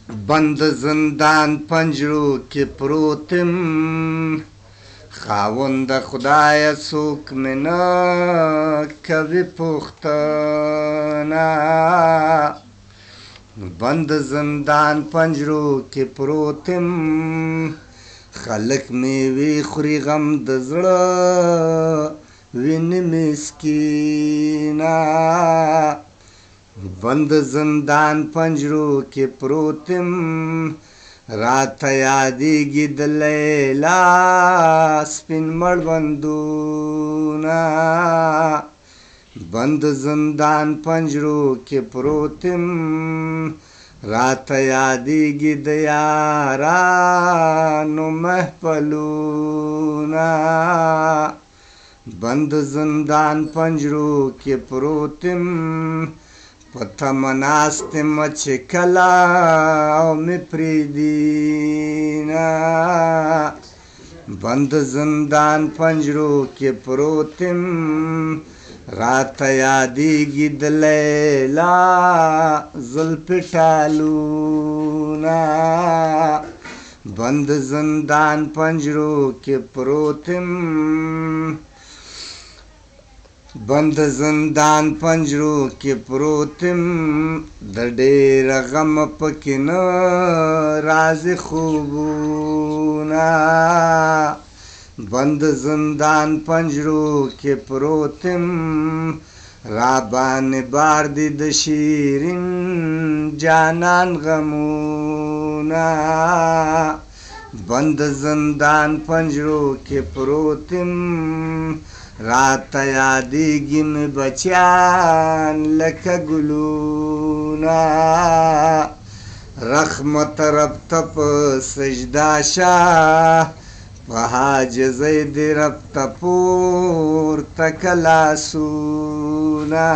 بند زندان پنجرو کې پروتم، خاوند خدای څوک مې نه کوي پوښتنه. بند زندان پنجرو کې پروتم، خلک میوې خوري غم د زړه ویني مسکینه. بند زندان پنجرو کې پروتم، راته یادېږي د لیلا سپین مړوندونه. بند زندان پنجرو کې پروتم، راته یادېږي د یارانو محفلونه. بند زندان پنجرو کې پروتم، په تمه ناست یم چې کله او مې پرېږدینه. بند زندان پنجرو کې پروتم، راته یادېږي د لیلا زلفې ټالونه. بند زندان پنجرو کې پروتم، بند زندان پنجرو کې پروتم، د ډېر غم پکې نه راځي خوبونه. بند زندان پنجرو کې پروتم، را باندې بار دي د شیرین جانان غمونه. بند زندان پنجرو کې پروتم، راته یادېږي مې بچیان لکه ګلونه. رحمت رب ته په سجده شه، په حاجزۍ دې رب ته پورته که لاسونه.